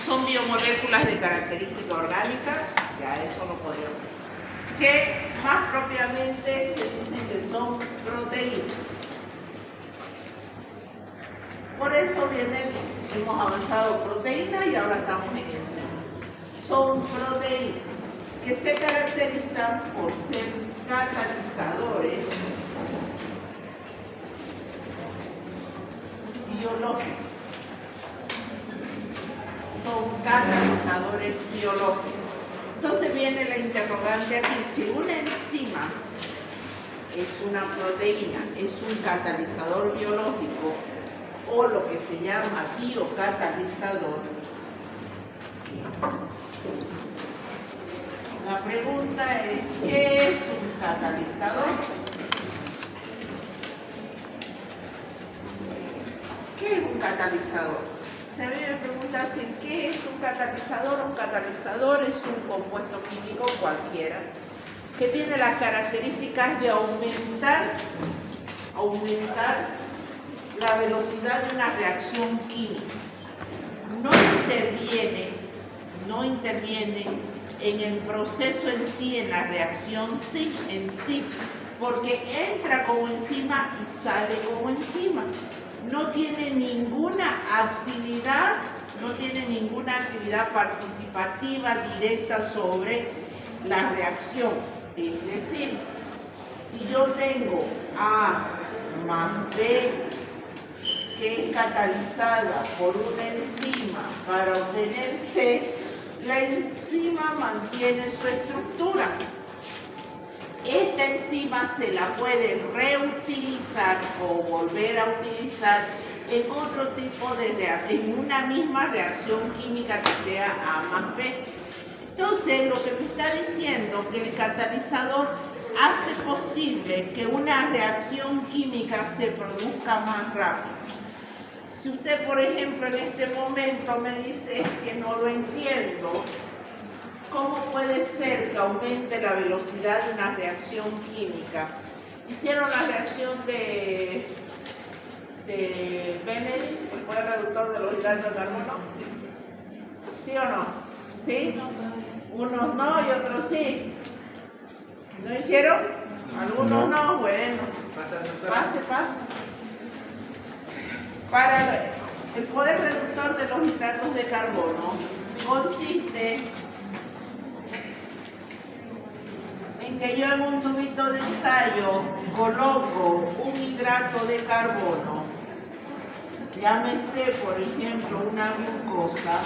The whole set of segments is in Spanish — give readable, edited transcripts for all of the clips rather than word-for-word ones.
son biomoléculas de característica orgánica, ya eso lo podemos ver. Que más propiamente se dice que son proteínas. Por eso hemos avanzado proteínas y ahora estamos en enzimas. Son proteínas que se caracterizan por ser catalizadores biológicos. Son catalizadores biológicos. Entonces viene la interrogante aquí. Si una enzima es una proteína, es un catalizador biológico o lo que se llama biocatalizador, la pregunta es, ¿qué es un catalizador? ¿Qué es un catalizador? Si a mí me preguntasen qué es un catalizador es un compuesto químico cualquiera que tiene las características de aumentar la velocidad de una reacción química. No interviene en el proceso en sí, en la reacción en sí, porque entra como enzima y sale como enzima. No tiene ninguna actividad participativa directa sobre la reacción. Es decir, si yo tengo A más B que es catalizada por una enzima para obtener C, la enzima mantiene su estructura. Esta enzima se la puede reutilizar o volver a utilizar en otro tipo de reacción, en una misma reacción química que sea A más B. Entonces, lo que me está diciendo que el catalizador hace posible que una reacción química se produzca más rápido. Si usted, por ejemplo, en este momento me dice que no lo entiendo, ¿cómo puede ser que aumente la velocidad de una reacción química? Hicieron la reacción de Benedict, el poder reductor de los hidratos de carbono. ¿Sí o no? ¿Sí? Unos no y otros sí. ¿No hicieron? Algunos no, bueno. Pase. Para el poder reductor de los hidratos de carbono consiste en que yo en un tubito de ensayo coloco un hidrato de carbono, llámese por ejemplo una glucosa,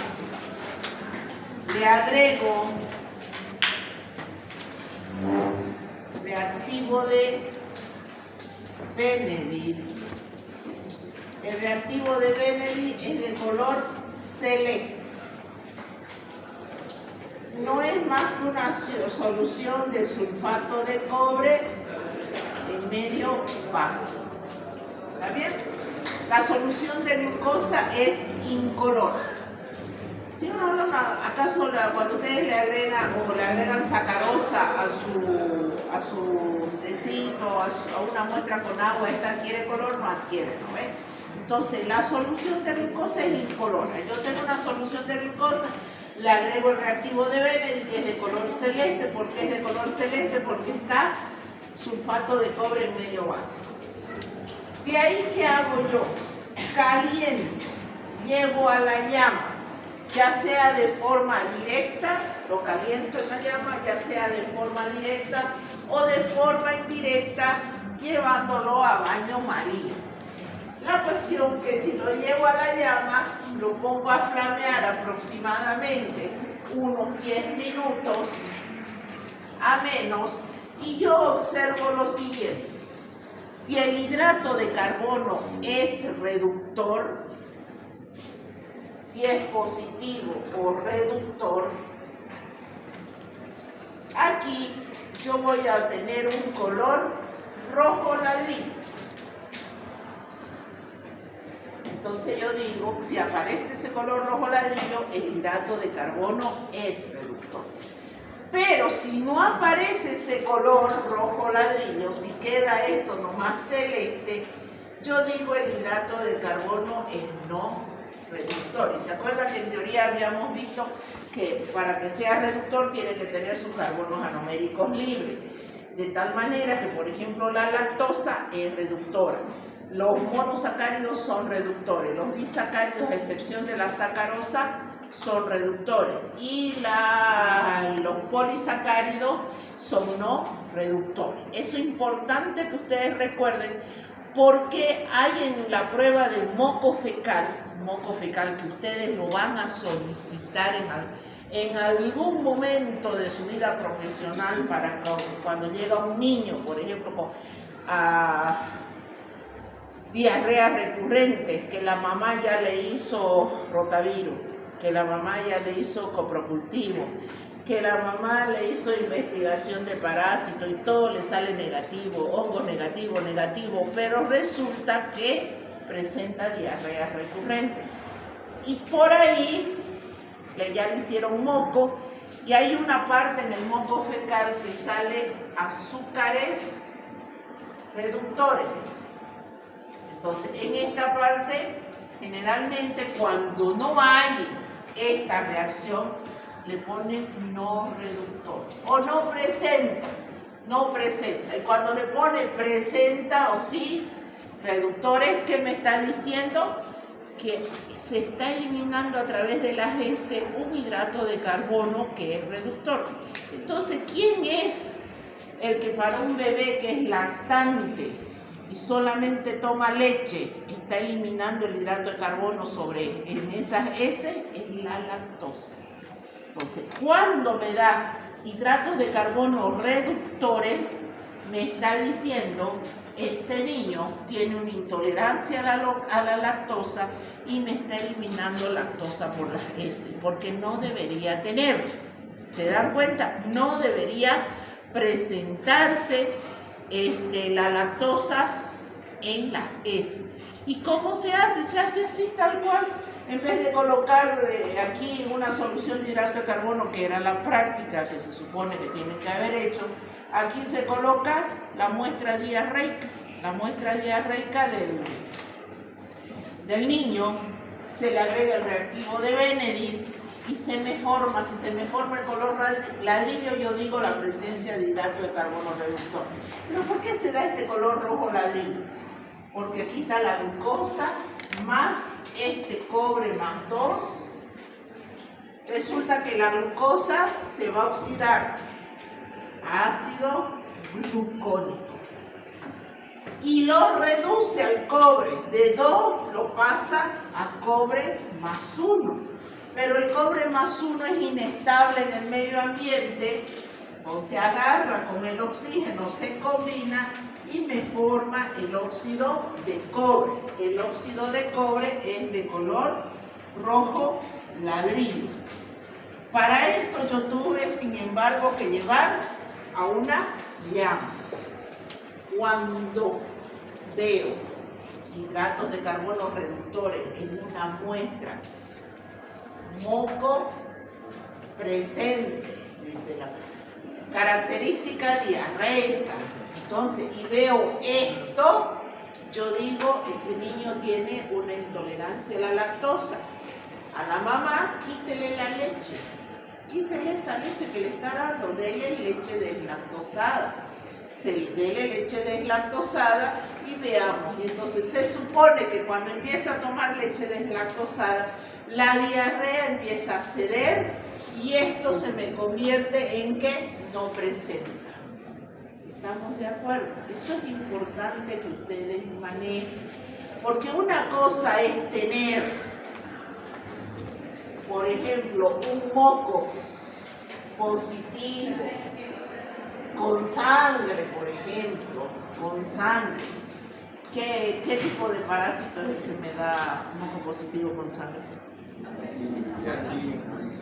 le agrego reactivo de Benedict. El reactivo de Benedict es de color celeste. No es más que una solución de sulfato de cobre en medio vaso. ¿Está bien? La solución de glucosa es incolor. Si uno ¿acaso cuando ustedes le agregan sacarosa a su tecito, a una muestra con agua, esta adquiere color? No adquiere, ¿no ves? Entonces, la solución de glucosa es incolora. Yo tengo una solución de glucosa, le agrego el reactivo de Benedict, que es de color celeste. ¿Por qué es de color celeste? Porque está sulfato de cobre en medio vaso. De ahí, ¿qué hago yo? Caliento, llevo a la llama, ya sea de forma directa, lo caliento en la llama, ya sea de forma directa o de forma indirecta, llevándolo a baño María. La cuestión que si lo llevo a la llama, lo pongo a flamear aproximadamente unos 10 minutos a menos, y yo observo lo siguiente. Si el hidrato de carbono es reductor, si es positivo o reductor, aquí yo voy a obtener un color rojo ladrillo. Entonces yo digo, si aparece ese color rojo ladrillo, el hidrato de carbono es reductor. Pero si no aparece ese color rojo ladrillo, si queda esto nomás celeste, yo digo el hidrato de carbono es no reductor. Y se acuerdan que en teoría habíamos visto que para que sea reductor tiene que tener sus carbonos anoméricos libres. De tal manera que, por ejemplo, la lactosa es reductora. Los monosacáridos son reductores. Los disacáridos, a excepción de la sacarosa, son reductores. Y los polisacáridos son no reductores. Eso es importante que ustedes recuerden, porque hay en la prueba de moco fecal que ustedes lo van a solicitar en algún momento de su vida profesional, para cuando llega un niño, por ejemplo, con diarreas recurrentes, que la mamá ya le hizo rotavirus, que la mamá ya le hizo coprocultivo, que la mamá le hizo investigación de parásitos y todo le sale negativo, hongo negativo, pero resulta que presenta diarreas recurrentes. Y por ahí ya le hicieron moco, y hay una parte en el moco fecal que sale azúcares reductores. Entonces, en esta parte, generalmente cuando no hay esta reacción, le ponen no reductor o no presenta. Y cuando le pone presenta o sí reductores, ¿qué me está diciendo? Que se está eliminando a través de las heces un hidrato de carbono que es reductor. Entonces, ¿quién es el que para un bebé que es lactante y solamente toma leche está eliminando el hidrato de carbono en esas heces? Es la lactosa. Entonces, cuando me da hidratos de carbono reductores, me está diciendo: este niño tiene una intolerancia a la lactosa y me está eliminando lactosa por las heces, porque no debería tener. ¿Se dan cuenta? No debería presentarse la lactosa en las heces. ¿Y cómo se hace? Se hace así, tal cual. En vez de colocar aquí una solución de hidrato de carbono, que era la práctica que se supone que tienen que haber hecho, aquí se coloca la muestra diarreica. La muestra diarreica del niño, se le agrega el reactivo de Benedict y se me forma. Si se me forma el color ladrillo, yo digo la presencia de hidrato de carbono reductor. ¿Pero por qué se da este color rojo ladrillo? Porque aquí está la glucosa más este cobre más 2. Resulta que la glucosa se va a oxidar a ácido glucónico y lo reduce al cobre. De 2 lo pasa a cobre más 1. Pero el cobre más 1 es inestable en el medio ambiente, o se agarra con el oxígeno, se combina y me forma el óxido de cobre. El óxido de cobre es de color rojo ladrillo. Para esto yo tuve, sin embargo, que llevar a una llama. Cuando veo hidratos de carbono reductores en una muestra, moco presente, dice la característica diarreica, entonces, y veo esto, yo digo, ese niño tiene una intolerancia a la lactosa. A la mamá, quítele la leche, quítele esa leche que le está dando, dele leche deslactosada. Dele leche deslactosada y veamos. Y entonces se supone que cuando empieza a tomar leche deslactosada, la diarrea empieza a ceder y esto se me convierte en que no presenta. ¿Estamos de acuerdo? Eso es importante que ustedes manejen, porque una cosa es tener, por ejemplo, un moco positivo con sangre, por ejemplo, con sangre. ¿Qué tipo de parásito es el que me da moco positivo con sangre?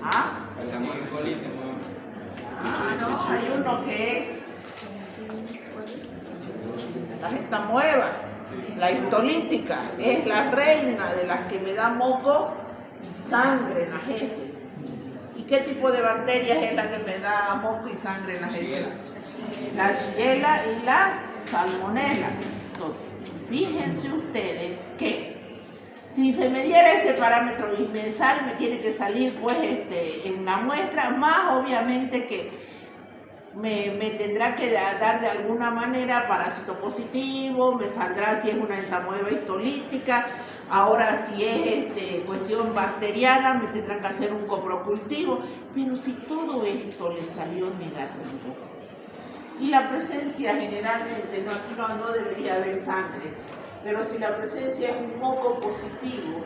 ¿Ah? No, hay uno que es la gestamueva, la histolítica, es la reina de las que me da moco y sangre en las heces. ¿Y qué tipo de bacterias es la que me da moco y sangre en las heces? La Shigella y la Salmonella. Entonces, fíjense ustedes que Si se me diera ese parámetro y me tiene que salir pues en la muestra, más obviamente que me tendrá que dar de alguna manera parásito positivo, me saldrá si es una entamoeba histolítica, ahora si es cuestión bacteriana me tendrán que hacer un coprocultivo, pero si todo esto le salió negativo y la presencia generalmente, no debería haber sangre, pero si la presencia es un moco positivo,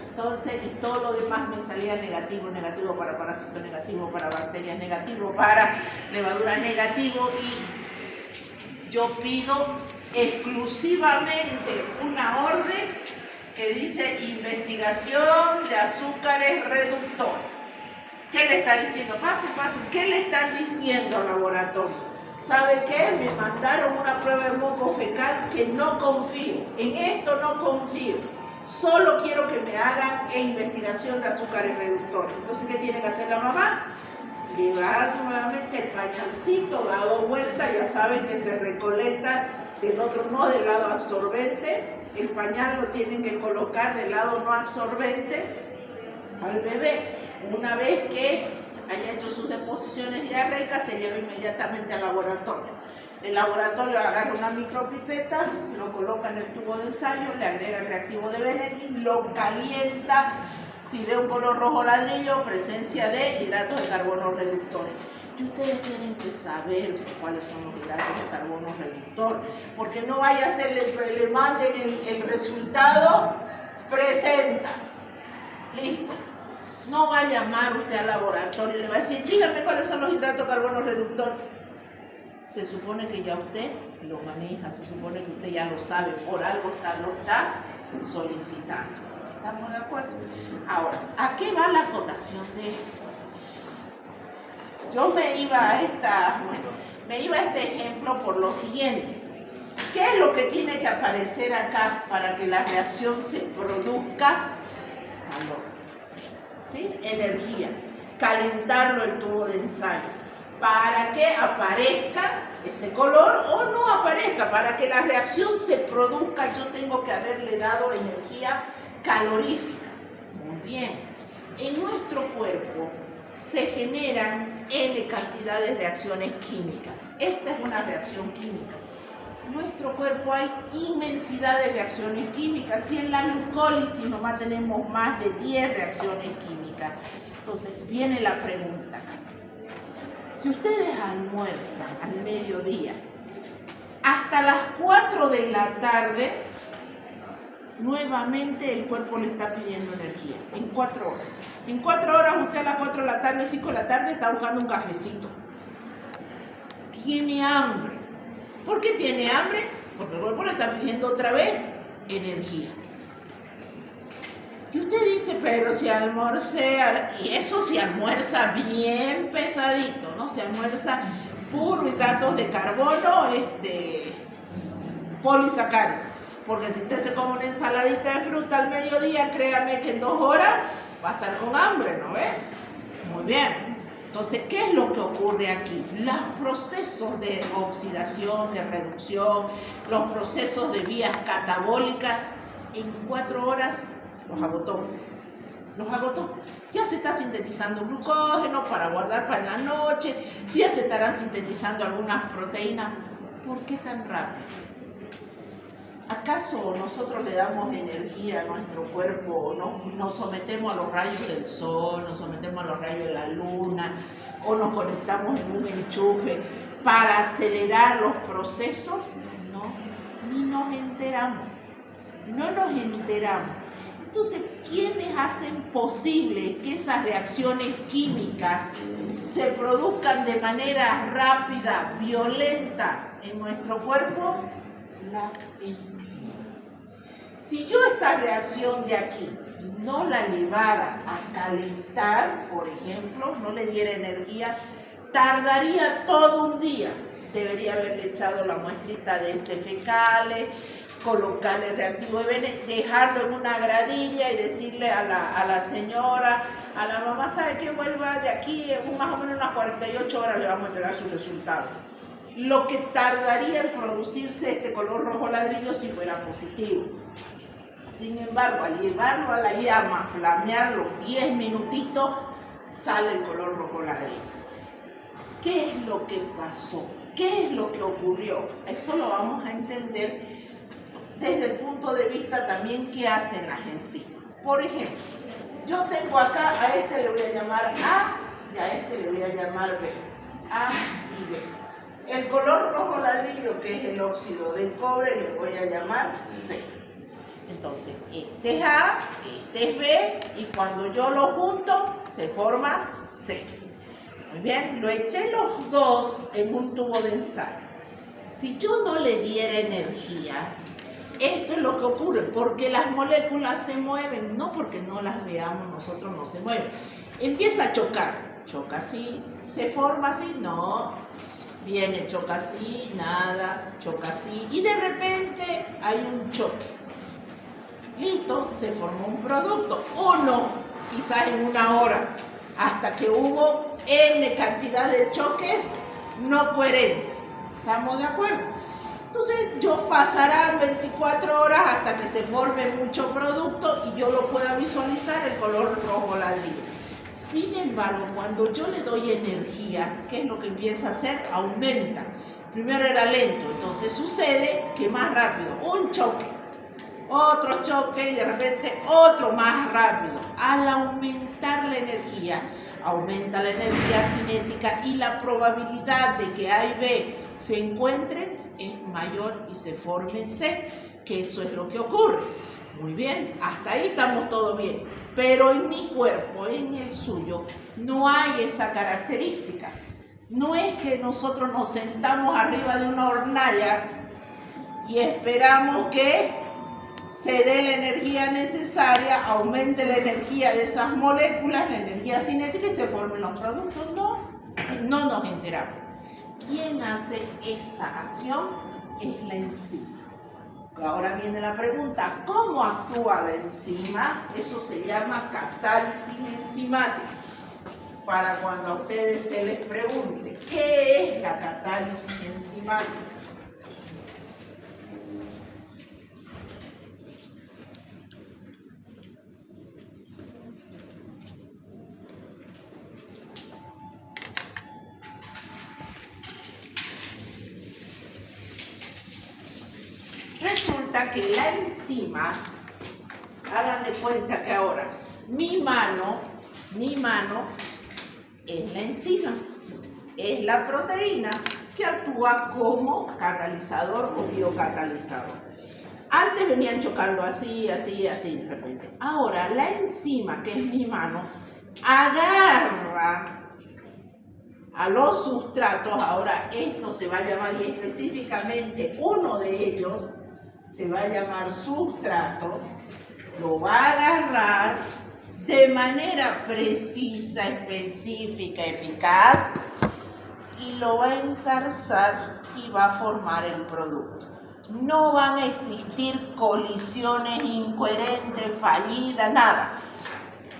entonces, y todo lo demás me salía negativo, negativo para parásito, negativo para bacterias, negativo para levadura, negativo, y yo pido exclusivamente una orden que dice investigación de azúcares reductores. ¿Qué le está diciendo? Pase. ¿Qué le están diciendo al laboratorio? ¿Sabe qué? Me mandaron una prueba de moco fecal que no confío. En esto no confío. Solo quiero que me hagan investigación de azúcares reductores. Entonces, ¿qué tiene que hacer la mamá? Llevar nuevamente el pañalcito, dado vuelta, ya saben que se recolecta del otro, no del lado absorbente. El pañal lo tienen que colocar del lado no absorbente al bebé. Una vez que haya hecho sus deposiciones diarreicas, se lleva inmediatamente al laboratorio. El laboratorio agarra una micropipeta, lo coloca en el tubo de ensayo, le agrega el reactivo de Benedict, lo calienta. Si ve un color rojo ladrillo, presencia de hidratos de carbono reductores. Y ustedes tienen que saber cuáles son los hidratos de carbono reductores, porque no vaya a ser le manden el resultado, presenta. Listo. No va a llamar usted al laboratorio y le va a decir, dígame cuáles son los hidratos de carbono reductores. Se supone que ya usted lo maneja, se supone que usted ya lo sabe, por algo lo está solicitando. ¿Estamos de acuerdo? Ahora, ¿a qué va la acotación de esto? Yo me iba a este ejemplo por lo siguiente. ¿Qué es lo que tiene que aparecer acá para que la reacción se produzca? Calor. ¿Sí? Energía. Calentarlo el tubo de ensayo. Para que aparezca ese color o no aparezca, para que la reacción se produzca, yo tengo que haberle dado energía calorífica. Muy bien. En nuestro cuerpo se generan N cantidad de reacciones químicas. Esta es una reacción química. En nuestro cuerpo hay inmensidad de reacciones químicas. Si en la glucólisis nomás tenemos más de 10 reacciones químicas. Entonces viene la pregunta. Si ustedes almuerzan al mediodía, hasta las 4 de la tarde, nuevamente el cuerpo le está pidiendo energía, en 4 horas. En 4 horas usted a las 4 de la tarde, 5 de la tarde, está buscando un cafecito. Tiene hambre. ¿Por qué tiene hambre? Porque el cuerpo le está pidiendo otra vez energía. Y usted dice, pero si almorcé, y eso se almuerza bien pesadito, ¿no? Se almuerza puro hidratos de carbono, polisacáridos. Porque si usted se come una ensaladita de fruta al mediodía, créame que en 2 horas va a estar con hambre, ¿no ve? Muy bien. Entonces, ¿qué es lo que ocurre aquí? Los procesos de oxidación, de reducción, los procesos de vías catabólicas, en 4 horas los agotó. Ya se está sintetizando glucógeno para guardar para la noche, ya se estarán sintetizando algunas proteínas. ¿Por qué tan rápido? ¿Acaso nosotros le damos energía a nuestro cuerpo, nos sometemos a los rayos del sol, nos sometemos a los rayos de la luna, o nos conectamos en un enchufe para acelerar los procesos? No, ni nos enteramos. No nos enteramos. Entonces, ¿quiénes hacen posible que esas reacciones químicas se produzcan de manera rápida, violenta en nuestro cuerpo? Las enzimas. Si yo esta reacción de aquí no la llevara a calentar, por ejemplo, no le diera energía, tardaría todo un día. Debería haberle echado la muestrita de heces fecales, colocarle el reactivo de Benedict, dejarlo en una gradilla y decirle a la señora, a la mamá, ¿sabe qué? Vuelva de aquí en más o menos unas 48 horas le vamos a entregar sus resultados. Lo que tardaría en producirse este color rojo ladrillo si fuera positivo. Sin embargo, al llevarlo a la llama, flamearlo 10 minutitos, sale el color rojo ladrillo. ¿Qué es lo que pasó? ¿Qué es lo que ocurrió? Eso lo vamos a entender desde el punto de vista también qué hacen las enzimas. Por ejemplo, yo tengo acá, a este le voy a llamar A y a este le voy a llamar B. A y B. El color rojo ladrillo, que es el óxido del cobre, le voy a llamar C. Entonces, este es A, este es B, y cuando yo lo junto, se forma C. Muy bien, lo eché los dos en un tubo de ensayo. Si yo no le diera energía, esto es lo que ocurre, porque las moléculas se mueven, no porque no las veamos nosotros, no se mueven. Empieza a chocar, choca así, se forma así, no. Viene, choca así, nada, choca así, y de repente hay un choque. Listo, se formó un producto, uno, quizás en una hora, hasta que hubo N cantidad de choques no coherentes. ¿Estamos de acuerdo? Entonces, yo pasarán 24 horas hasta que se forme mucho producto y yo lo pueda visualizar el color rojo ladrillo. Sin embargo, cuando yo le doy energía, ¿qué es lo que empieza a hacer? Aumenta. Primero era lento, entonces sucede que más rápido, un choque, otro choque y de repente otro más rápido. Al aumentar la energía, aumenta la energía cinética y la probabilidad de que A y B se encuentren es mayor y se forme C, que eso es lo que ocurre. Muy bien, hasta ahí estamos todo bien. Pero en mi cuerpo, en el suyo, no hay esa característica. No es que nosotros nos sentamos arriba de una hornalla y esperamos que se dé la energía necesaria, aumente la energía de esas moléculas, la energía cinética y se formen los productos. No nos enteramos. ¿Quién hace esa acción? Es la enzima. Ahora viene la pregunta, ¿cómo actúa la enzima? Eso se llama catálisis enzimática. Para cuando a ustedes se les pregunte, ¿qué es la catálisis enzimática? Resulta que la enzima, hagan de cuenta que ahora mi mano es la enzima, es la proteína que actúa como catalizador o biocatalizador. Antes venían chocando así, así, así de repente. Ahora la enzima, que es mi mano, agarra a los sustratos. Ahora esto se va a llamar, y específicamente uno de ellos se va a llamar sustrato, lo va a agarrar de manera precisa, específica, eficaz y lo va a engarzar y va a formar el producto. No van a existir colisiones incoherentes, fallidas, nada.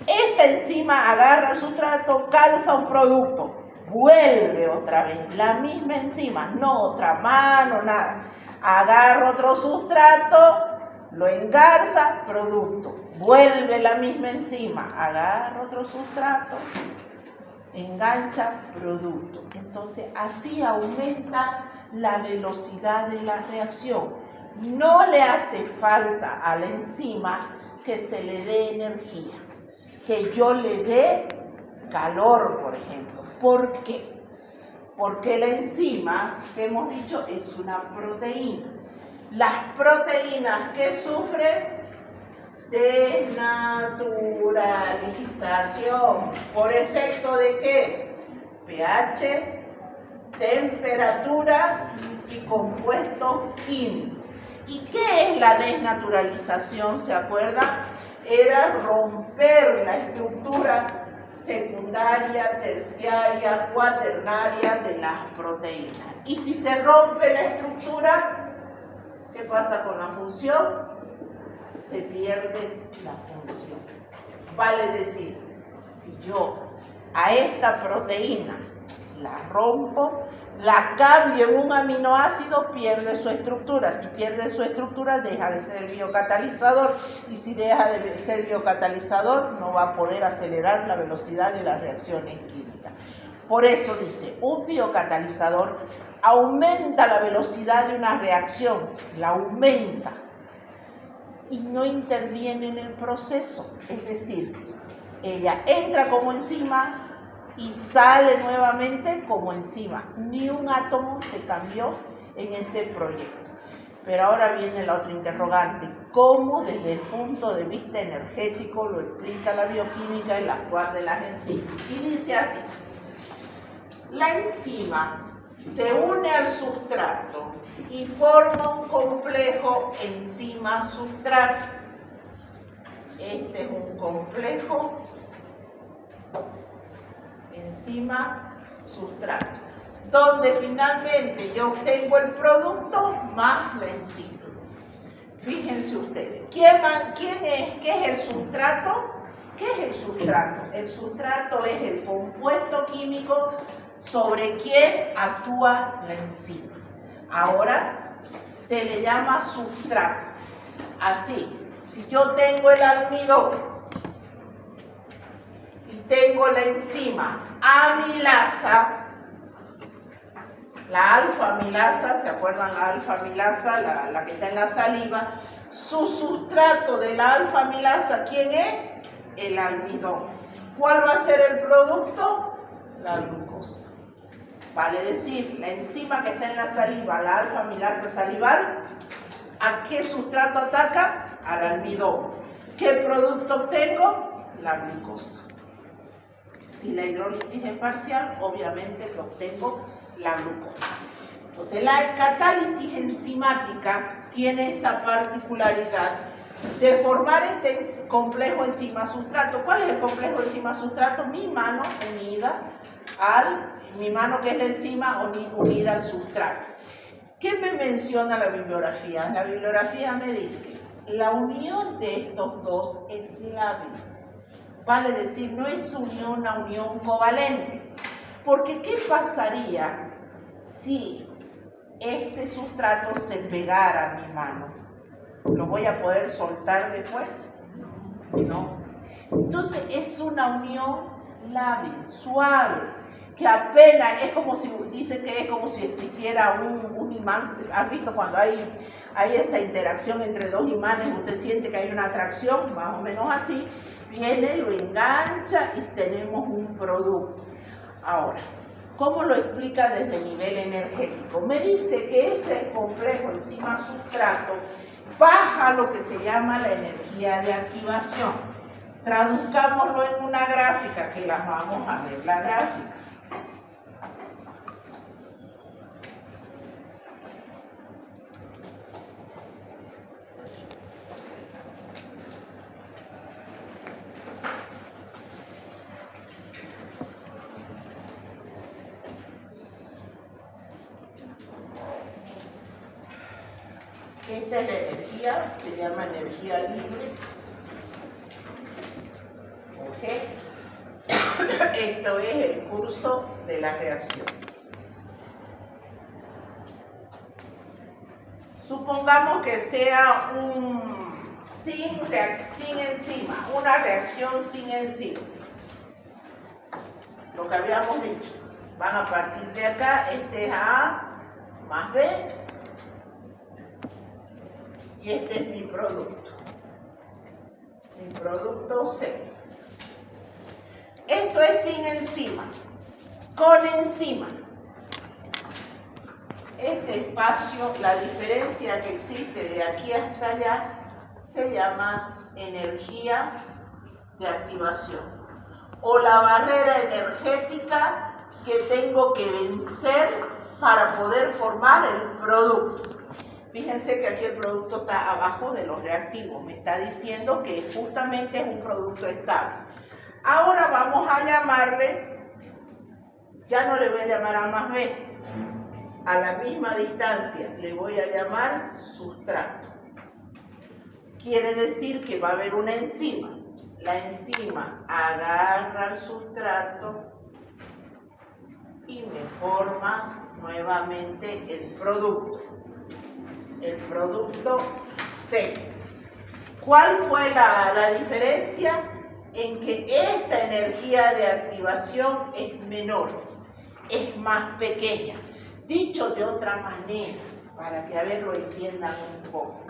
Esta enzima agarra el sustrato, calza un producto, vuelve otra vez, la misma enzima, no otra mano, nada. Agarra otro sustrato, lo engarza, producto. Vuelve la misma enzima, agarra otro sustrato, engancha, producto. Entonces, así aumenta la velocidad de la reacción. No le hace falta a la enzima que se le dé energía, que yo le dé calor, por ejemplo. ¿Por qué? Porque la enzima, que hemos dicho, es una proteína. Las proteínas que sufren desnaturalización. ¿Por efecto de qué? pH, temperatura y compuestos químicos. ¿Y qué es la desnaturalización? ¿Se acuerdan? Era romper la estructura secundaria, terciaria, cuaternaria de las proteínas. Y si se rompe la estructura, ¿qué pasa con la función? Se pierde la función. Vale decir, si yo a esta proteína la rompo, la cambio en un aminoácido, pierde su estructura. Si pierde su estructura, deja de ser biocatalizador. Y si deja de ser biocatalizador, no va a poder acelerar la velocidad de las reacciones químicas. Por eso dice, un biocatalizador aumenta la velocidad de una reacción, la aumenta, y no interviene en el proceso. Es decir, ella entra como enzima y sale nuevamente como enzima. Ni un átomo se cambió en ese proyecto. Pero ahora viene la otra interrogante. ¿Cómo desde el punto de vista energético lo explica la bioquímica el actuar de las enzimas? Y dice así. La enzima se une al sustrato y forma un complejo enzima-sustrato. Este es un complejo enzima-sustrato, donde finalmente yo obtengo el producto más la enzima. Fíjense ustedes, ¿qué es el sustrato? ¿Qué es el sustrato? El sustrato es el compuesto químico sobre quien actúa la enzima. Ahora se le llama sustrato. Así, si yo tengo el almidón y tengo la enzima amilasa, la alfa-amilasa, ¿se acuerdan la alfa-amilasa, la que está en la saliva? Su sustrato de la alfa-amilasa, ¿quién es? El almidón. ¿Cuál va a ser el producto? La glucosa. Vale decir, la enzima que está en la saliva, la alfa-amilasa salival, ¿a qué sustrato ataca? Al almidón. ¿Qué producto obtengo? La glucosa. Si la hidrólisis es parcial, obviamente que obtengo la glucosa. Entonces, la catálisis enzimática tiene esa particularidad de formar este complejo enzima-sustrato. ¿Cuál es el complejo enzima-sustrato? Mi mano unida mi mano que es la enzima unida al sustrato. ¿Qué me menciona la bibliografía? La bibliografía me dice, la unión de estos dos es lábil. Vale decir, no es una unión covalente. Porque ¿qué pasaría si este sustrato se pegara a mi mano? ¿Lo voy a poder soltar después? No. Entonces es una unión lábil, suave, que apenas es como si, dice que es como si existiera un imán. ¿Has visto cuando hay esa interacción entre dos imanes? Usted siente que hay una atracción, más o menos así. Viene, lo engancha y tenemos un producto. Ahora, ¿cómo lo explica desde el nivel energético? Me dice que ese complejo enzima-sustrato baja lo que se llama la energía de activación. Traduzcámoslo en una gráfica, que la vamos a ver, la gráfica. Esta es la energía, se llama energía libre. ¿Ok? Esto es el curso de la reacción. Supongamos que sea sin enzima, una reacción sin enzima. Lo que habíamos dicho. Van a partir de acá, este es A más B. Y este es mi producto. Mi producto C. Esto es sin enzima. Con enzima. Este espacio, la diferencia que existe de aquí hasta allá, se llama energía de activación. O la barrera energética que tengo que vencer para poder formar el producto. Fíjense que aquí el producto está abajo de los reactivos. Me está diciendo que justamente es un producto estable. Ahora vamos a llamarle, ya no le voy a llamar A más B, a la misma distancia le voy a llamar sustrato. Quiere decir que va a haber una enzima. La enzima agarra el sustrato y me forma nuevamente el producto C. ¿Cuál fue la diferencia? En que esta energía de activación es menor, es más pequeña. Dicho de otra manera, para que a ver lo entiendan un poco.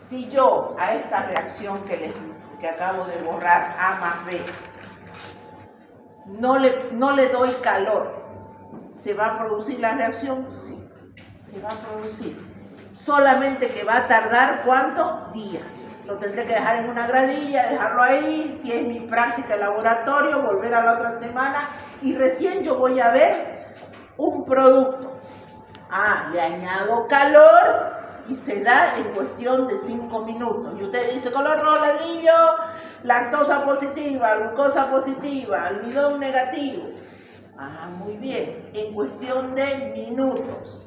Si yo a esta reacción que acabo de borrar, A más B, no le doy calor, ¿se va a producir la reacción? Sí, se va a producir. Solamente que va a tardar, ¿cuánto? Días. Lo tendré que dejar en una gradilla, dejarlo ahí, si es mi práctica de laboratorio, volver a la otra semana y recién yo voy a ver un producto. Le añado calor y se da en cuestión de 5 minutos. Y usted dice, color rojo, ladrillo, lactosa positiva, glucosa positiva, almidón negativo. Muy bien, en cuestión de minutos.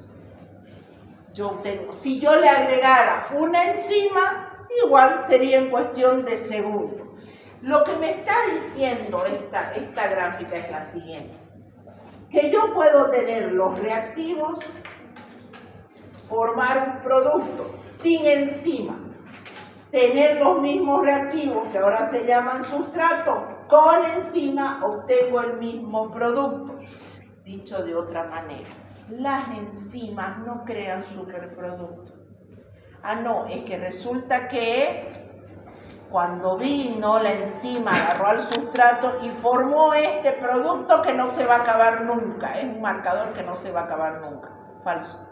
Si yo le agregara una enzima, igual sería en cuestión de segundos. Lo que me está diciendo esta gráfica es la siguiente. Que yo puedo tener los reactivos, formar un producto sin enzima, tener los mismos reactivos que ahora se llaman sustrato, con enzima obtengo el mismo producto. Dicho de otra manera, las enzimas no crean superproductos. No, es que resulta que cuando vino la enzima agarró al sustrato y formó este producto que no se va a acabar nunca. Es un marcador que no se va a acabar nunca. Falso.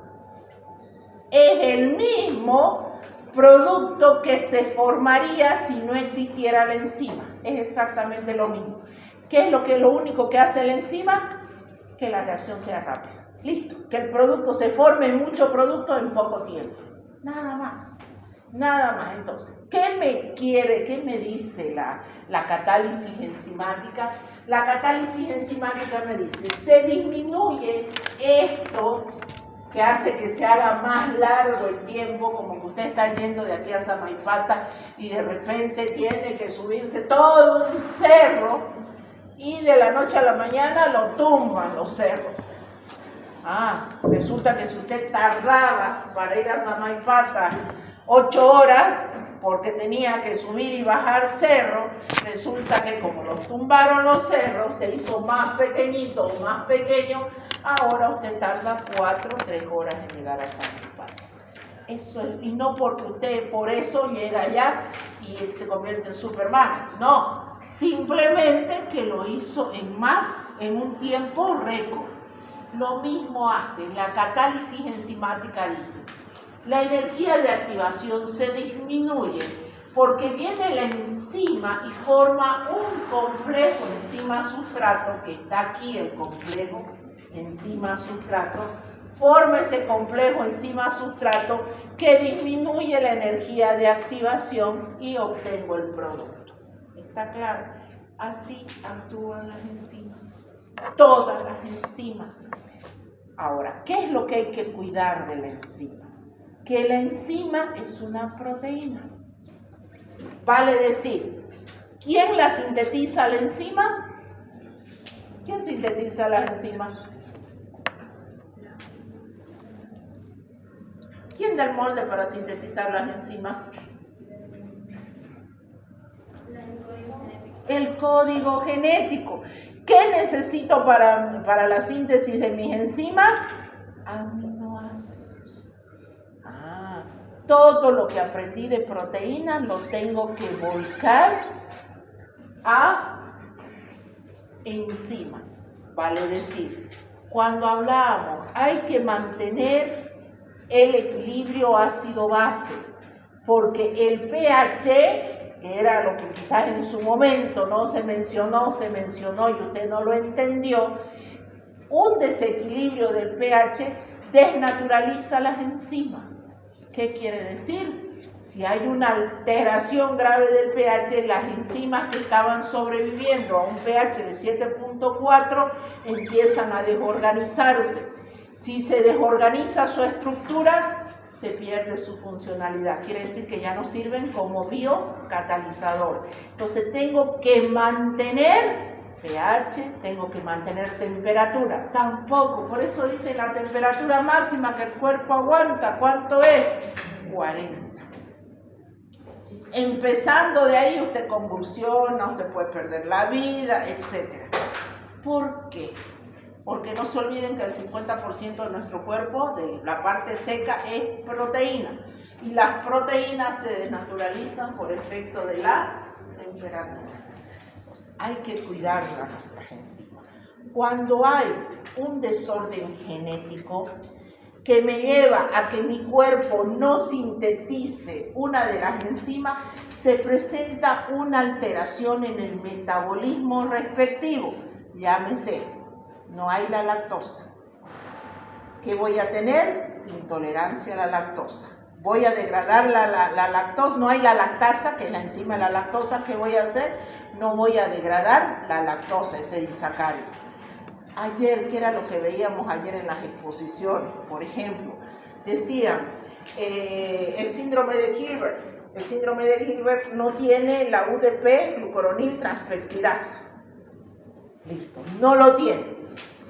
Es el mismo producto que se formaría si no existiera la enzima. Es exactamente lo mismo. ¿Qué es lo único que hace la enzima? Que la reacción sea rápida. Listo. Que el producto se forme, mucho producto en poco tiempo. Nada más. Nada más. Entonces, ¿qué me dice la catálisis enzimática? La catálisis enzimática me dice, se disminuye esto que hace que se haga más largo el tiempo, como que usted está yendo de aquí a Samaipata y de repente tiene que subirse todo un cerro y de la noche a la mañana lo tumban los cerros. Resulta que si usted tardaba para ir a Samaipata 8 horas porque tenía que subir y bajar cerro, resulta que como los tumbaron los cerros, se hizo más pequeñito, más pequeño, ahora usted tarda 3 horas en llegar a Samaipata. Eso es, y no porque usted por eso llega allá y se convierte en Superman, no, simplemente que lo hizo en un tiempo récord. Lo mismo hace la catálisis enzimática, dice. La energía de activación se disminuye porque viene la enzima y forma un complejo enzima-sustrato, que está aquí el complejo enzima-sustrato, forma ese complejo enzima-sustrato que disminuye la energía de activación y obtengo el producto. ¿Está claro? Así actúan las enzimas. Todas las enzimas. Ahora, ¿qué es lo que hay que cuidar de la enzima? Que la enzima es una proteína. Vale decir, ¿quién la sintetiza la enzima? ¿Quién sintetiza la enzima? ¿Quién da el molde para sintetizar las enzimas? El código genético. ¿Qué necesito para la síntesis de mis enzimas? Aminoácidos. Todo lo que aprendí de proteínas lo tengo que volcar a enzima. Vale decir, cuando hablamos hay que mantener el equilibrio ácido-base, porque el pH, que era lo que quizás en su momento no se mencionó y usted no lo entendió, un desequilibrio del pH desnaturaliza las enzimas. ¿Qué quiere decir? Si hay una alteración grave del pH, las enzimas que estaban sobreviviendo a un pH de 7.4 empiezan a desorganizarse. Si se desorganiza su estructura, se pierde su funcionalidad. Quiere decir que ya no sirven como biocatalizador. Entonces tengo que mantener pH, tengo que mantener temperatura. Tampoco, por eso dice la temperatura máxima que el cuerpo aguanta. ¿Cuánto es? 40. Empezando de ahí usted convulsiona, usted puede perder la vida, etc. ¿Por qué? Porque no se olviden que el 50% de nuestro cuerpo, de la parte seca, es proteína. Y las proteínas se desnaturalizan por efecto de la temperatura. Entonces, hay que cuidar a nuestras enzimas. Cuando hay un desorden genético que me lleva a que mi cuerpo no sintetice una de las enzimas, se presenta una alteración en el metabolismo respectivo. Llámese, no hay la lactosa. ¿Qué voy a tener? Intolerancia a la lactosa. Voy a degradar la lactosa, no hay la lactasa, que es la enzima de la lactosa. ¿Qué voy a hacer? No voy a degradar la lactosa, ese disacárido. Ayer, ¿qué era lo que veíamos ayer en las exposiciones? Por ejemplo, decían el síndrome de Gilbert. El síndrome de Gilbert no tiene la UDP, glucuronil transpeptidasa. Listo, no lo tiene.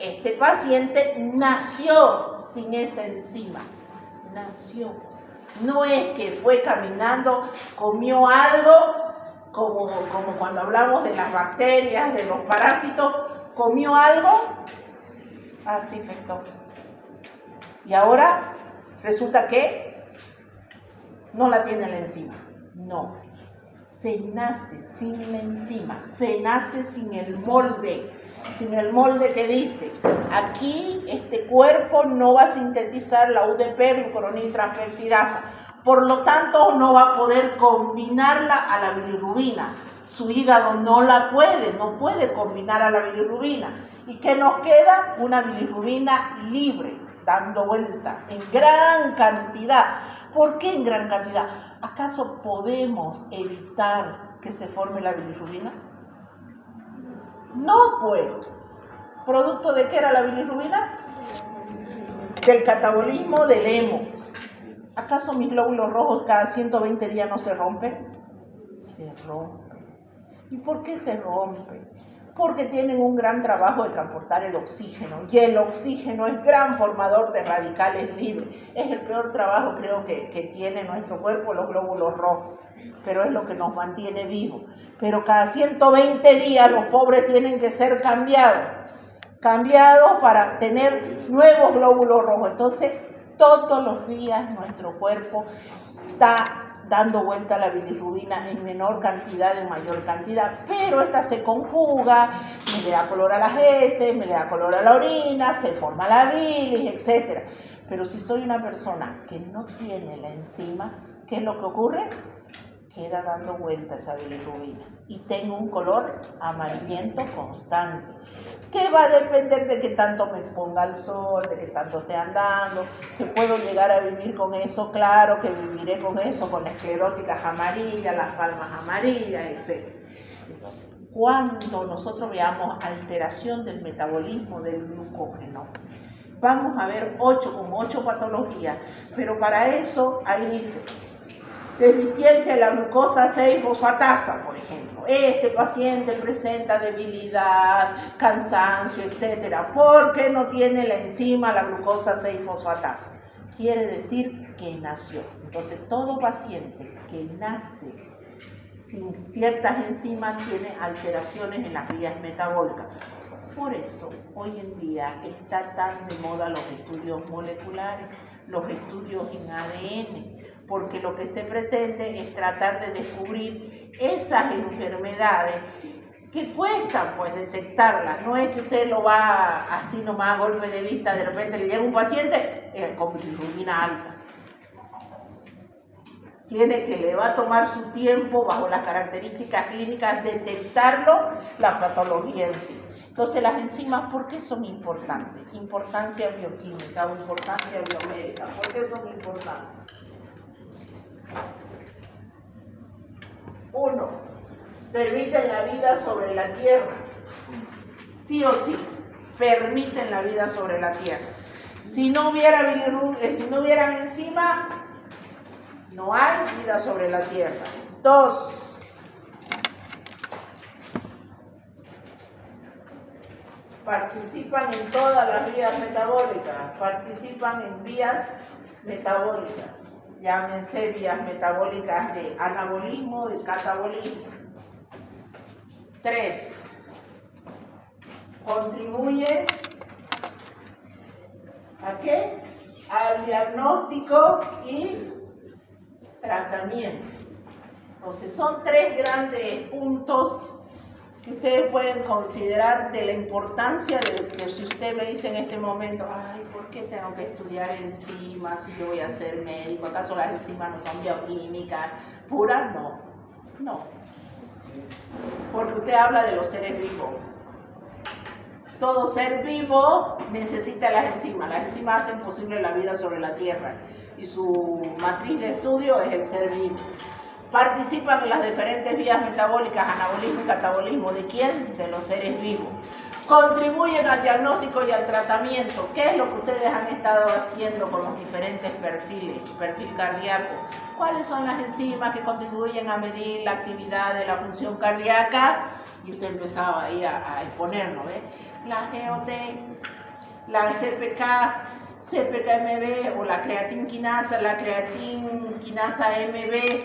Este paciente nació sin esa enzima. Nació. No es que fue caminando, comió algo, como cuando hablamos de las bacterias, de los parásitos, comió algo, se infectó. Y ahora resulta que no la tiene la enzima. No. Se nace sin la enzima, se nace sin el molde que dice, aquí este cuerpo no va a sintetizar la UDP, glucuronil transpeptidasa, por lo tanto no va a poder combinarla a la bilirrubina. Su hígado no puede combinar a la bilirrubina. ¿Y qué nos queda? Una bilirrubina libre, dando vuelta, en gran cantidad. ¿Por qué en gran cantidad? ¿Acaso podemos evitar que se forme la bilirrubina? No puedo. ¿Producto de qué era la bilirrubina? Del catabolismo del hemo. ¿Acaso mis glóbulos rojos cada 120 días no se rompen? Se rompen. ¿Y por qué se rompen? Porque tienen un gran trabajo de transportar el oxígeno. Y el oxígeno es gran formador de radicales libres. Es el peor trabajo, creo, que tiene nuestro cuerpo, los glóbulos rojos. Pero es lo que nos mantiene vivos. Pero cada 120 días los pobres tienen que ser cambiados para tener nuevos glóbulos rojos. Entonces, todos los días nuestro cuerpo está dando vuelta a la bilirrubina en menor cantidad, en mayor cantidad, pero esta se conjuga, me le da color a las heces, me le da color a la orina, se forma la bilis, etc. Pero si soy una persona que no tiene la enzima, ¿qué es lo que ocurre? Queda dando vuelta esa bilirrubina y tengo un color amarillento constante, que va a depender de que tanto me ponga al sol, de que tanto esté andando, que puedo llegar a vivir con eso, claro que viviré con eso, con escleróticas amarillas, las palmas amarillas, etc. Entonces, cuando nosotros veamos alteración del metabolismo del glucógeno, vamos a ver 8 patologías, pero para eso ahí dice deficiencia de la glucosa 6-fosfatasa, por ejemplo. Este paciente presenta debilidad, cansancio, etcétera, porque no tiene la enzima la glucosa 6-fosfatasa. Quiere decir que nació. Entonces, todo paciente que nace sin ciertas enzimas tiene alteraciones en las vías metabólicas. Por eso, hoy en día está tan de moda los estudios moleculares, los estudios en ADN, porque lo que se pretende es tratar de descubrir esas enfermedades que cuestan pues detectarlas. No es que usted lo va así nomás a golpe de vista, de repente le llega un paciente con bilirrubina alta. Le va a tomar su tiempo bajo las características clínicas detectarlo, la patología en sí. Entonces las enzimas, ¿por qué son importantes? Importancia bioquímica o importancia biomédica, ¿por qué son importantes? 1. Permiten la vida sobre la tierra. Sí o sí, permiten la vida sobre la tierra. Si no hubiera enzima, no hay vida sobre la tierra. 2. Participan en todas las vías metabólicas, participan en vías metabólicas, llámense vías metabólicas de anabolismo y catabolismo. 3. Contribuye ¿a qué? Al diagnóstico y tratamiento. Entonces son 3 grandes puntos que ustedes pueden considerar de la importancia de que si usted me dice en este momento, ay, ¿por qué tengo que estudiar enzimas si yo voy a ser médico? ¿Acaso las enzimas no son bioquímicas puras? No, no. Porque usted habla de los seres vivos. Todo ser vivo necesita las enzimas. Las enzimas hacen posible la vida sobre la tierra y su matriz de estudio es el ser vivo. Participan en las diferentes vías metabólicas, anabolismo y catabolismo. ¿De quién? De los seres vivos. Contribuyen al diagnóstico y al tratamiento. ¿Qué es lo que ustedes han estado haciendo con los diferentes perfiles? Perfil cardíaco. ¿Cuáles son las enzimas que contribuyen a medir la actividad de la función cardíaca? Y usted empezaba ahí a exponernos, ¿ves? La GOT, la CPKMB o la creatinquinasa, la creatinquinasa MB,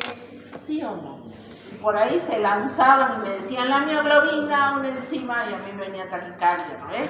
¿sí o no? Y por ahí se lanzaban y me decían la mioglobina, una enzima, y a mí me venía taquicardia, ¿no ves?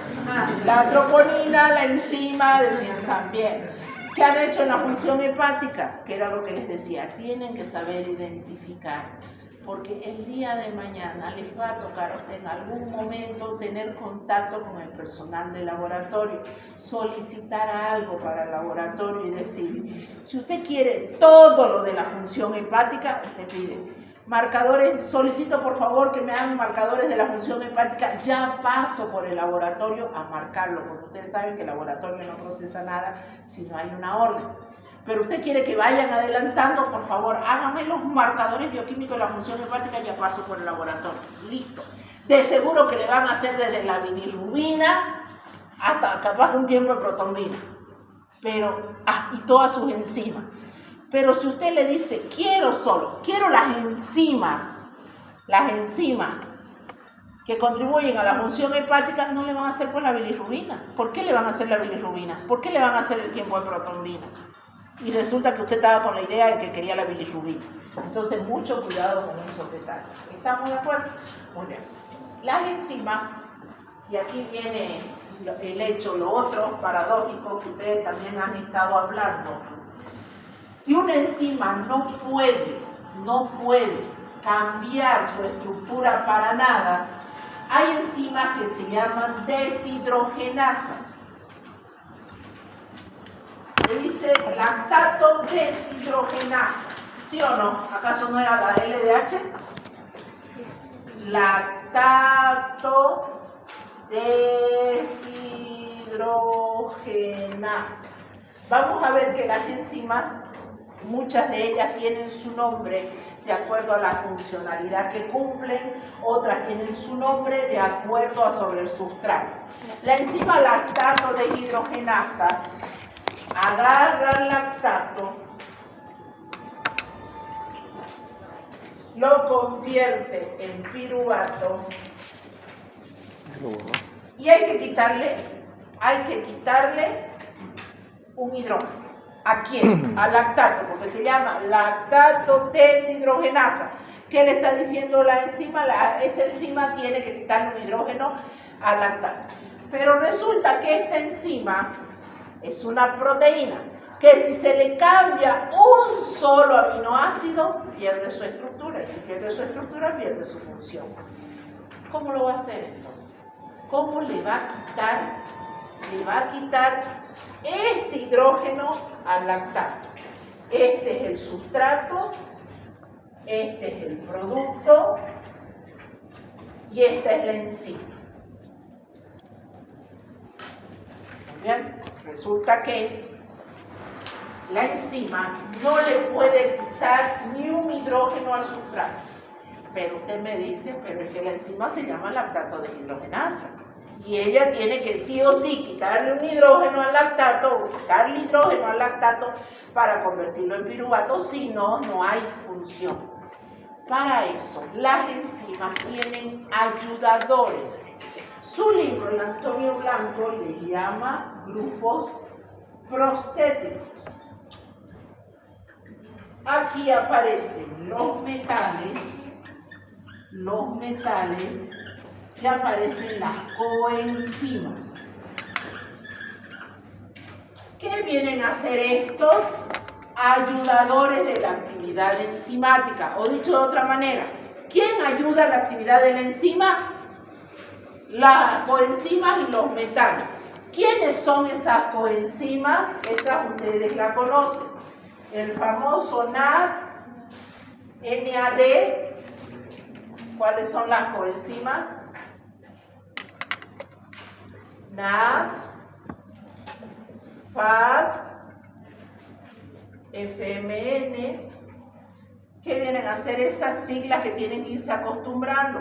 La troponina, la enzima, decían también. ¿Qué han hecho en la función hepática? Que era lo que les decía, tienen que saber identificar. Porque el día de mañana les va a tocar a usted en algún momento tener contacto con el personal del laboratorio, solicitar algo para el laboratorio y decir, si usted quiere todo lo de la función hepática, usted pide marcadores, solicito por favor que me hagan marcadores de la función hepática, ya paso por el laboratorio a marcarlo, porque ustedes saben que el laboratorio no procesa nada si no hay una orden. Pero usted quiere que vayan adelantando, por favor, háganme los marcadores bioquímicos de la función hepática y ya paso por el laboratorio. Listo. De seguro que le van a hacer desde la bilirrubina hasta capaz un tiempo de protombina. Pero, y todas sus enzimas. Pero si usted le dice, quiero las enzimas que contribuyen a la función hepática, no le van a hacer por la bilirrubina. ¿Por qué le van a hacer la bilirrubina? ¿Por qué le van a hacer el tiempo de protombina? Y resulta que usted estaba con la idea de que quería la bilirrubina. Entonces, mucho cuidado con esos detalles. ¿Estamos de acuerdo? Muy bien. Las enzimas, y aquí viene el hecho, lo otro paradójico que ustedes también han estado hablando. Si una enzima no puede cambiar su estructura para nada, hay enzimas que se llaman deshidrogenasas. Le dice lactato deshidrogenasa, ¿sí o no? ¿Acaso no era la LDH? Lactato deshidrogenasa. Vamos a ver que las enzimas, muchas de ellas tienen su nombre de acuerdo a la funcionalidad que cumplen, otras tienen su nombre de acuerdo a sobre el sustrato. La enzima lactato deshidrogenasa agarra el lactato, lo convierte en piruvato y hay que quitarle un hidrógeno. ¿A quién? Al lactato, porque se llama lactato deshidrogenasa. ¿Qué le está diciendo la enzima? Esa enzima tiene que quitarle un hidrógeno al lactato. Pero resulta que esta enzima es una proteína que si se le cambia un solo aminoácido, pierde su estructura. Y si pierde su estructura, pierde su función. ¿Cómo lo va a hacer entonces? ¿Cómo le va a quitar? Le va a quitar este hidrógeno al lactato. Este es el sustrato, este es el producto y esta es la enzima. Bien, resulta que la enzima no le puede quitar ni un hidrógeno al sustrato. Pero usted me dice, pero es que la enzima se llama lactato deshidrogenasa. Y ella tiene que sí o sí quitarle un hidrógeno al lactato, o quitarle hidrógeno al lactato para convertirlo en piruvato, si no, no hay función. Para eso, las enzimas tienen ayudadores. Su libro, el Antonio Blanco, les llama grupos prostéticos. Aquí aparecen los metales y aparecen las coenzimas. ¿Qué vienen a hacer estos? Ayudadores de la actividad enzimática. O dicho de otra manera, ¿quién ayuda a la actividad de la enzima? Las coenzimas y los metales. ¿Quiénes son esas coenzimas? Esas ustedes la conocen. El famoso NAD. ¿Cuáles son las coenzimas? NAD, FAD, FMN. ¿Qué vienen a hacer esas siglas que tienen que irse acostumbrando?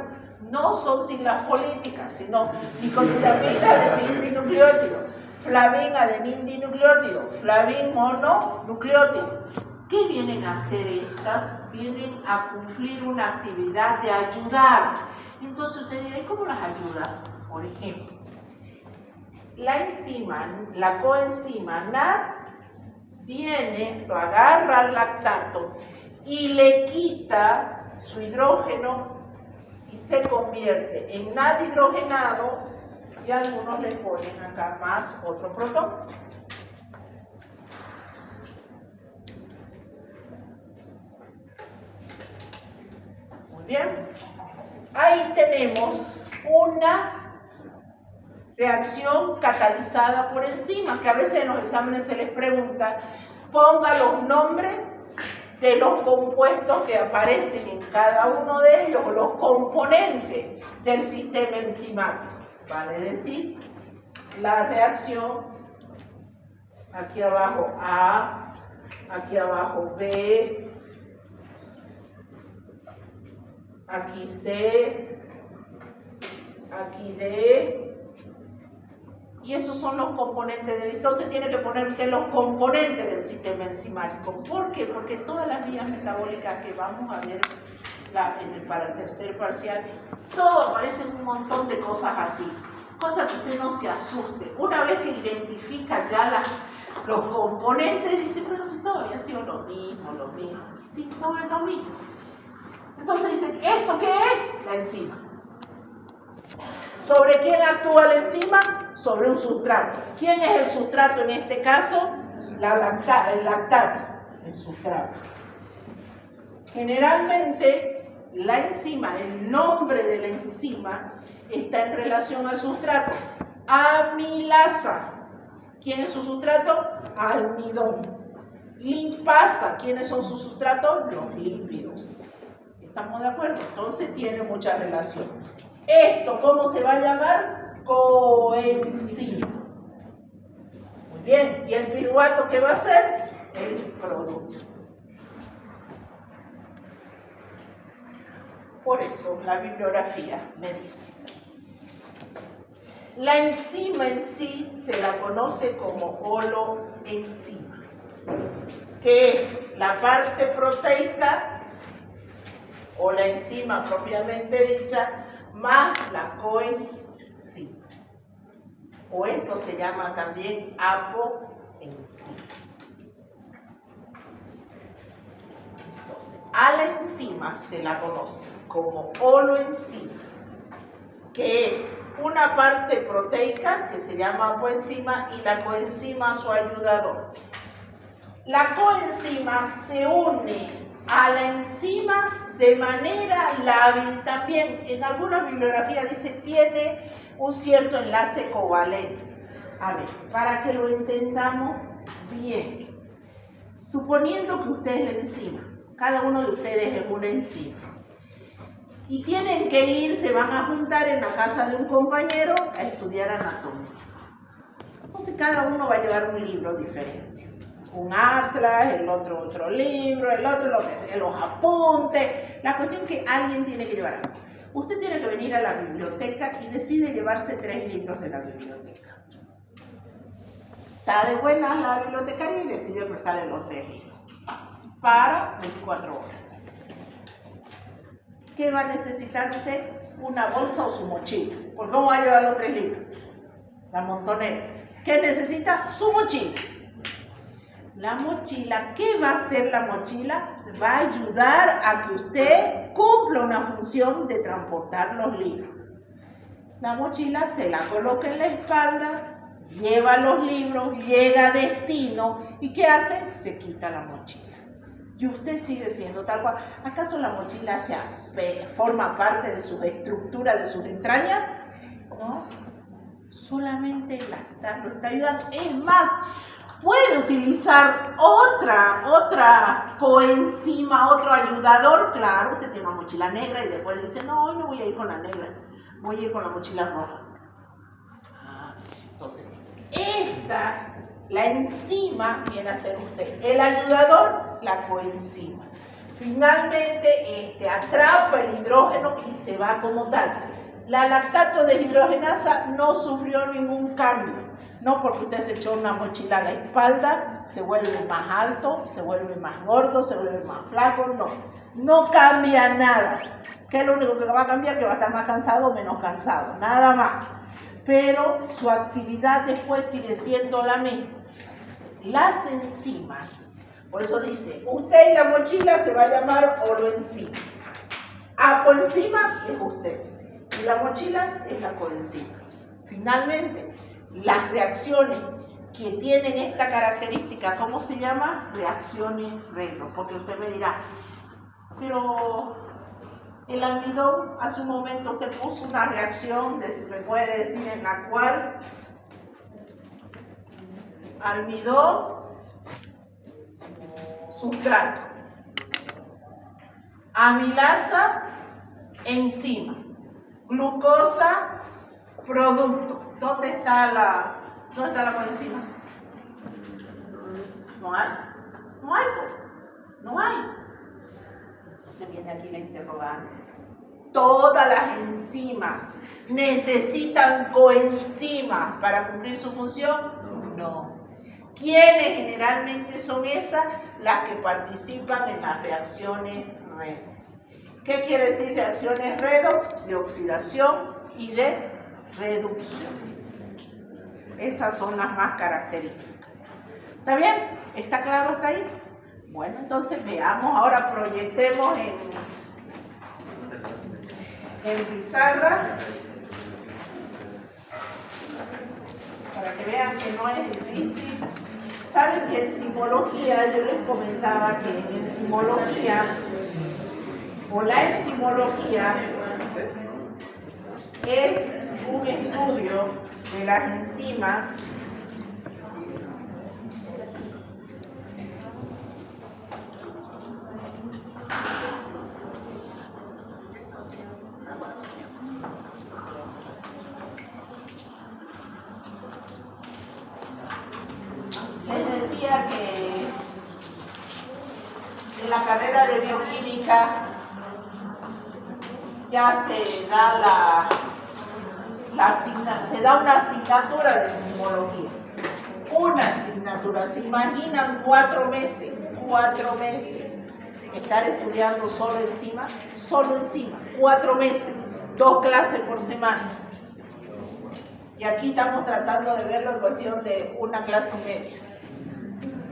No son siglas políticas, sino nicotinamida de dinucleótido, flavin adenin dinucleótido, flavin mononucleótido. ¿Qué vienen a hacer estas? Vienen a cumplir una actividad de ayudar. Entonces ustedes dirán, ¿cómo las ayuda? Por ejemplo, la enzima, la coenzima NAD, viene, lo agarra al lactato y le quita su hidrógeno y se convierte en NAD hidrogenado, y algunos le ponen acá más otro protón. Muy bien. Ahí tenemos una reacción catalizada por enzimas, que a veces en los exámenes se les pregunta, ponga los nombres de los compuestos que aparecen en cada uno de ellos, los componentes del sistema enzimático. Vale decir, la reacción, aquí abajo A, aquí abajo B, aquí C, aquí D, y esos son los componentes de... Entonces tiene que poner usted los componentes del sistema enzimático. ¿Por qué? Porque todas las vías metabólicas que vamos a ver para el tercer parcial, todo aparece un montón de cosas así. Cosas que usted no se asuste. Una vez que identifica ya los componentes, dice, pero si todavía ha sido lo mismo. Y sí, todo es lo mismo. Entonces dice, ¿esto qué es? La enzima. ¿Sobre quién actúa la enzima? Sobre un sustrato. ¿Quién es el sustrato en este caso? El lactato, el sustrato. Generalmente, la enzima, el nombre de la enzima, está en relación al sustrato. Amilasa. ¿Quién es su sustrato? Almidón. Lipasa. ¿Quiénes son sus sustratos? Los lípidos. ¿Estamos de acuerdo? Entonces tiene mucha relación. Esto, ¿cómo se va a llamar? Coenzima. Muy bien. ¿Y el piruvato qué va a ser? El producto. Por eso la bibliografía me dice. La enzima en sí se la conoce como holoenzima, que es la parte proteica o la enzima propiamente dicha más la coenzima. O esto se llama también apoenzima. Entonces, a la enzima se la conoce como holoenzima, que es una parte proteica que se llama apoenzima y la coenzima su ayudador. La coenzima se une a la enzima de manera lábil también. En algunas bibliografías dice tiene un cierto enlace covalente. A ver, para que lo entendamos bien. Suponiendo que usted es la enzima, cada uno de ustedes es una enzima, y tienen que ir, se van a juntar en la casa de un compañero a estudiar anatomía. Entonces cada uno va a llevar un libro diferente. Un atlas, el otro libro, el otro los apuntes. La cuestión es que alguien tiene que llevar algo. Usted tiene que venir a la biblioteca y decide llevarse 3 libros de la biblioteca. Está de buena la bibliotecaria y decide prestarle los 3 libros para 24 horas. ¿Qué va a necesitar usted? Una bolsa o su mochila. ¿Por cómo va a llevar los 3 libros? La montonera. ¿Qué necesita? Su mochila. La mochila, ¿qué va a hacer la mochila? Va a ayudar a que usted cumpla una función de transportar los libros. La mochila se la coloca en la espalda, lleva los libros, llega a destino y ¿qué hace? Se quita la mochila. Y usted sigue siendo tal cual. ¿Acaso la mochila forma parte de su estructura, de sus entrañas? No, solamente lo está ayudando. Es más, puede utilizar otra coenzima, otro ayudador. Claro, usted tiene una mochila negra y después dice, no, hoy no voy a ir con la negra, voy a ir con la mochila roja. Entonces, la enzima viene a ser usted. El ayudador, la coenzima. Finalmente, atrapa el hidrógeno y se va como tal. La lactato deshidrogenasa no sufrió ningún cambio. No porque usted se echó una mochila a la espalda, se vuelve más alto, se vuelve más gordo, se vuelve más flaco, no. No cambia nada. ¿Qué es lo único que va a cambiar? Que va a estar más cansado o menos cansado, nada más. Pero su actividad después sigue siendo la misma. Las enzimas, por eso dice, usted y la mochila se va a llamar holoenzima. Apoenzima es usted y la mochila es la coenzima. Finalmente, las reacciones que tienen esta característica, ¿cómo se llama? Reacciones redox. Porque usted me dirá, pero el almidón, hace un momento usted puso una reacción, me puede decir en la cual almidón, sustrato, amilasa, enzima, glucosa, producto. ¿Dónde está la coenzima? No hay. No hay. No hay. Entonces viene aquí la interrogante. ¿Todas las enzimas necesitan coenzimas para cumplir su función? No. ¿Quiénes generalmente son esas? Las que participan en las reacciones redox. ¿Qué quiere decir reacciones redox? De oxidación y de reducción. Esas son las más características. ¿Está bien? ¿Está claro hasta ahí? Bueno, entonces veamos, ahora proyectemos en pizarra para que vean que no es difícil. Saben que en enzimología, yo les comentaba que en enzimología o la enzimología es un estudio de las enzimas les decía que en la carrera de bioquímica ya se da se da una asignatura de enzimología. Una asignatura. ¿Se imaginan 4 meses? 4 meses. Estar estudiando solo enzima. 4 meses. 2 clases por semana. Y aquí estamos tratando de verlo en cuestión de una clase y media.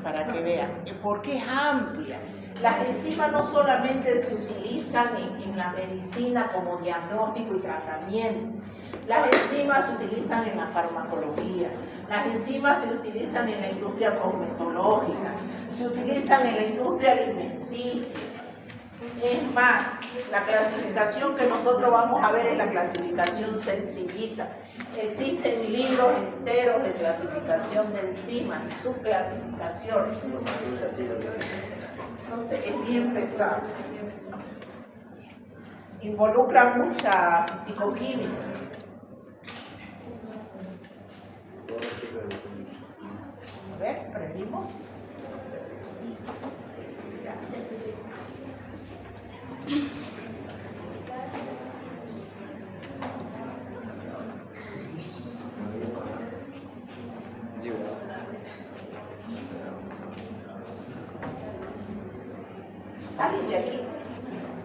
Para que vean. Porque es amplia. Las enzimas no solamente se utilizan en la medicina como diagnóstico y tratamiento. Las enzimas se utilizan en la farmacología, las enzimas se utilizan en la industria cosmetológica, se utilizan en la industria alimenticia. Es más, la clasificación que nosotros vamos a ver es la clasificación sencillita. Existen libros enteros de clasificación de enzimas y subclasificaciones. Entonces es bien pesado. Involucra mucha fisicoquímica. A ver, prendimos. ¿Alguien de aquí?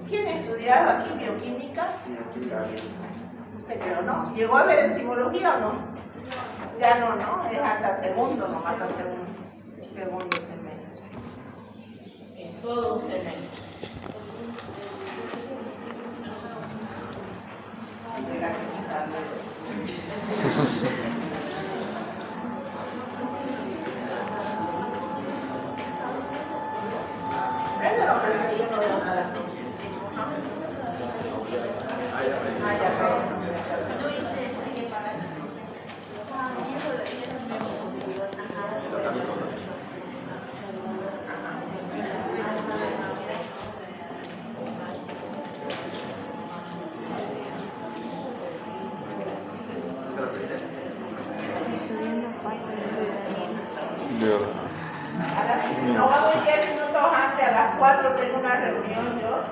¿Quién estudiaba aquí bioquímica? Usted creo, ¿no? ¿Llegó a ver enzimología o no? Ya no, ¿no? Es hasta segundo, no hasta segundo semestre. Es todo un semestre. Mira que me sale. Préndelo, pero yo no veo nada. Ah, ya veo. A las 5, no vamos 10 minutos antes, a las 4 tengo una reunión yo.